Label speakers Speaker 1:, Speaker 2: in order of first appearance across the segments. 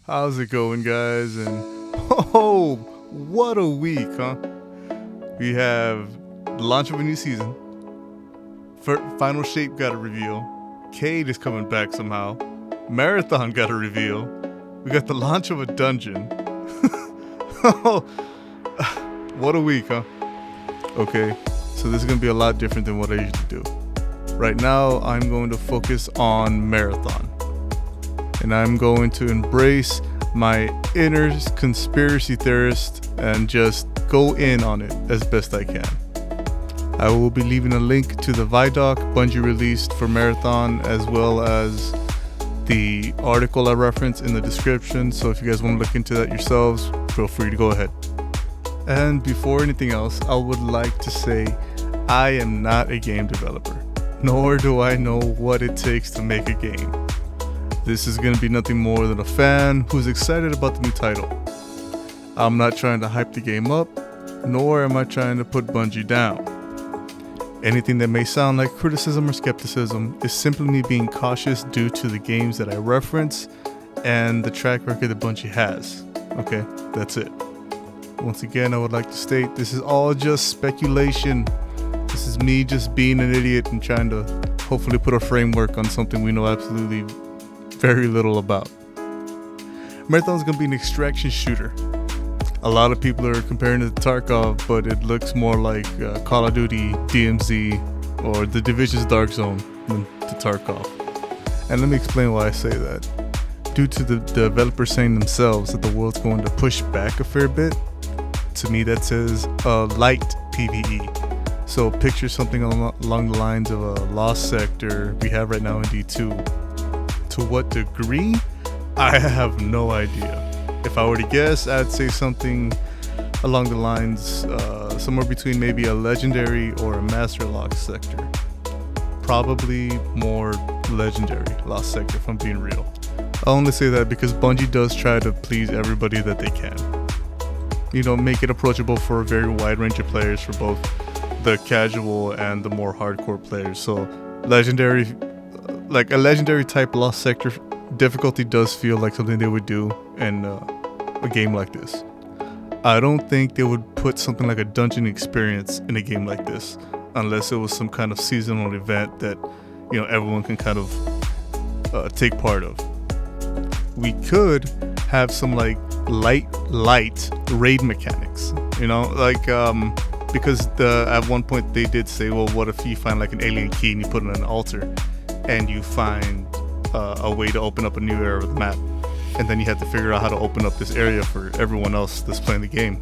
Speaker 1: How's it going, guys? And oh, what a week, huh? We have the launch of a new season. Final Shape got a reveal. Cade is coming back somehow. Marathon got a reveal. We got the launch of a dungeon. Oh, what a week, huh? Okay, so this is going to be a lot different than what I usually do. Right now, I'm going to focus on Marathon. And I'm going to embrace my inner conspiracy theorist and just go in on it as best I can. I will be leaving a link to the ViDoc Bungie released for Marathon, as well as the article I referenced in the description. So if you guys want to look into that yourselves, feel free to go ahead. And before anything else, I would like to say I am not a game developer, nor do I know what it takes to make a game. This is going to be nothing more than a fan who's excited about the new title. I'm not trying to hype the game up, nor am I trying to put Bungie down. Anything that may sound like criticism or skepticism is simply me being cautious due to the games that I reference and the track record that Bungie has. Okay, that's it. Once again, I would like to state this is all just speculation. This is me just being an idiot and trying to hopefully put a framework on something we know absolutely very little about. Marathon is going to be an extraction shooter. A lot of people are comparing it to Tarkov, but it looks more like Call of Duty, DMZ, or the Division's Dark Zone than to Tarkov. And let me explain why I say that. Due to the developers saying themselves that the world's going to push back a fair bit, to me that says light PvE. So picture something along the lines of a Lost Sector we have right now in D2. To what degree? I have no idea. If I were to guess, I'd say something along the lines somewhere between maybe a Legendary or a Master Lost Sector. Probably more Legendary Lost Sector, if I'm being real. I only say that because Bungie does try to please everybody that they can. You know, make it approachable for a very wide range of players, for both the casual and the more hardcore players. So Legendary, like a Legendary type Lost Sector difficulty does feel like something they would do in a game like this. I don't think they would put something like a dungeon experience in a game like this unless it was some kind of seasonal event that, you know, everyone can kind of take part of. We could have some like light raid mechanics, you know, like because at one point they did say, well, what if you find like an alien key and you put it on an altar and you find a way to open up a new area of the map, and then you have to figure out how to open up this area for everyone else that's playing the game.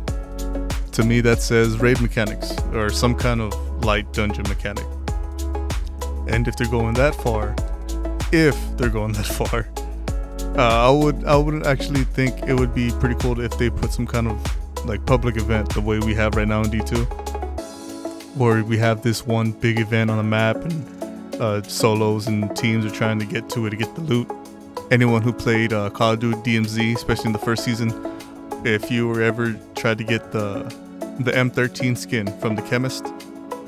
Speaker 1: To me, that says raid mechanics or some kind of light dungeon mechanic. And if they're going that far, I would actually think it would be pretty cool if they put some kind of like public event the way we have right now in D2, where we have this one big event on the map and solos and teams are trying to get to it to get the loot. Anyone who played Call of Duty DMZ, especially in the first season, if you were ever tried to get the M13 skin from the chemist,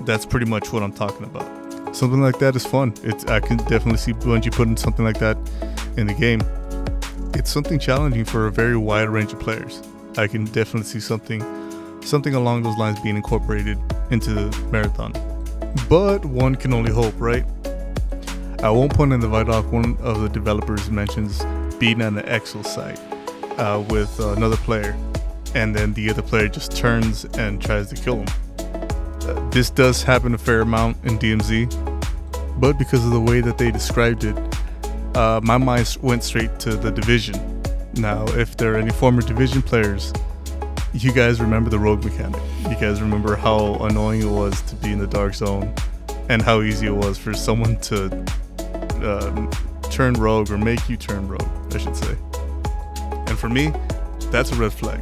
Speaker 1: that's pretty much what I'm talking about. Something like that is fun. I can definitely see Bungie putting something like that in the game. It's something challenging for a very wide range of players. I can definitely see something along those lines being incorporated into the Marathon. But one can only hope, right? At one point in the ViDoc, one of the developers mentions being at an Excel site with another player, and then the other player just turns and tries to kill him. This does happen a fair amount in DMZ, but because of the way that they described it, my mind went straight to the Division. Now, if there are any former Division players, you guys remember the rogue mechanic. You guys remember how annoying it was to be in the Dark Zone and how easy it was for someone to turn rogue, or make you turn rogue, I should say. And for me, that's a red flag.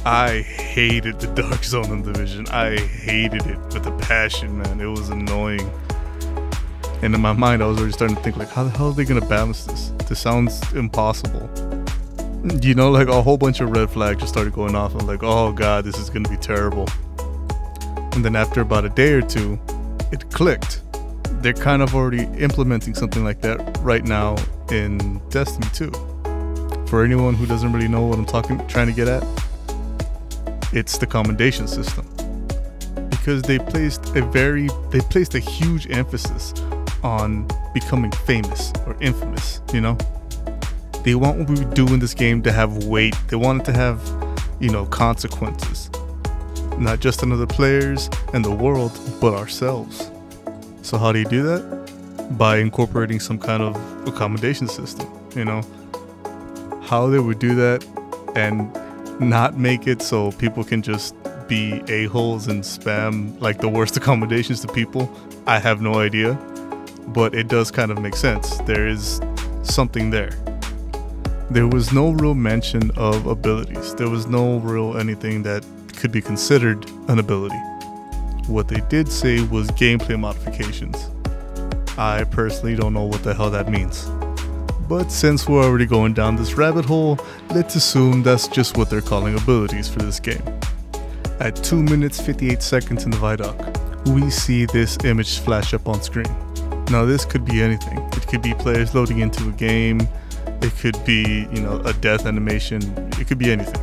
Speaker 1: I hated the Dark Zone in Division. I hated it with a passion, man. It was annoying. And in my mind, I was already starting to think, like, how the hell are they going to balance this? This sounds impossible. You know, like a whole bunch of red flags just started going off. I'm like, oh God, this is going to be terrible. And then after about a day or two, it clicked. They're kind of already implementing something like that right now in Destiny 2. For anyone who doesn't really know what I'm trying to get at, it's the commendation system. Because they placed a huge emphasis on becoming famous or infamous, you know? They want what we do in this game to have weight. They want it to have, consequences. Not just on other players and the world, but ourselves. So how do you do that? By incorporating some kind of accommodation system, How they would do that and not make it so people can just be a-holes and spam like the worst accommodations to people, I have no idea. But it does kind of make sense. There is something there. There was no real mention of abilities. There was no real anything that could be considered an ability. What they did say was gameplay modifications. I personally don't know what the hell that means. But since we're already going down this rabbit hole, let's assume that's just what they're calling abilities for this game. At 2 minutes 58 seconds in the ViDoc, we see this image flash up on screen. Now this could be anything. It could be players loading into a game. It could be, a death animation. It could be anything.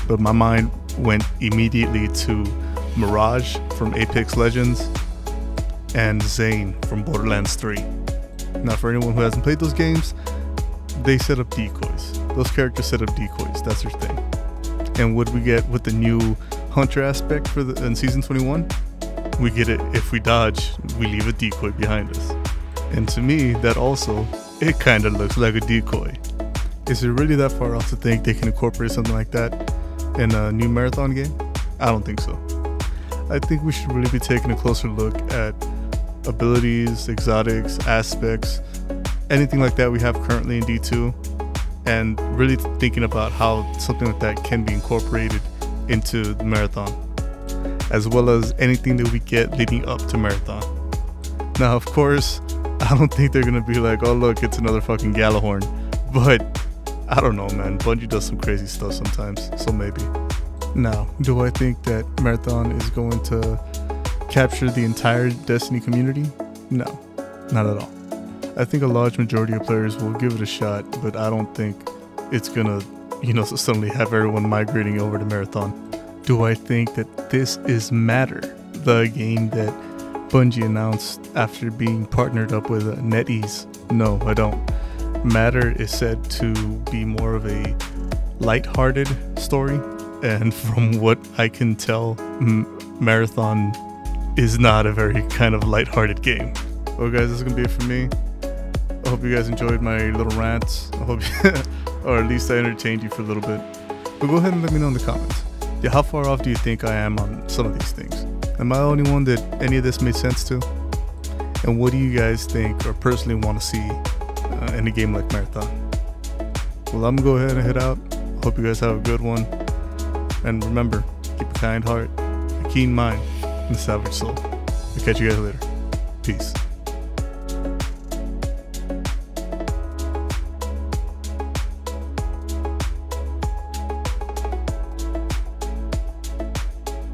Speaker 1: But my mind went immediately to Mirage from Apex Legends and Zane from Borderlands 3. Now for anyone who hasn't played those games, they set up decoys. Those characters set up decoys. That's their thing. And what we get with the new Hunter aspect in Season 21? We get it, if we dodge, we leave a decoy behind us. And to me, that also, it kind of looks like a decoy. Is it really that far off to think they can incorporate something like that in a new Marathon game? I don't think so. I think we should really be taking a closer look at abilities, exotics, aspects, anything like that we have currently in D2, and really thinking about how something like that can be incorporated into the Marathon, as well as anything that we get leading up to Marathon. Now, of course, I don't think they're gonna be like, oh look, it's another fucking Galahorn, but I don't know, man. Bungie does some crazy stuff sometimes, so maybe. Now, do I think that Marathon is going to capture the entire Destiny community? No, not at all. I think a large majority of players will give it a shot, but I don't think it's gonna, suddenly have everyone migrating over to Marathon. Do I think that this is Matter, the game that Bungie announced after being partnered up with NetEase? No, I don't. Matter is said to be more of a lighthearted story, and from what I can tell, Marathon is not a very kind of lighthearted game. Well guys, this is gonna be it for me. I hope you guys enjoyed my little rants. I hope or at least I entertained you for a little bit. But go ahead and let me know in the comments. Yeah, how far off do you think I am on some of these things? Am I the only one that any of this made sense to? And what do you guys think or personally want to see in a game like Marathon? Well, I'm gonna go ahead and head out. Hope you guys have a good one. And remember, keep a kind heart, a keen mind, and a savage soul. I'll catch you guys later. Peace.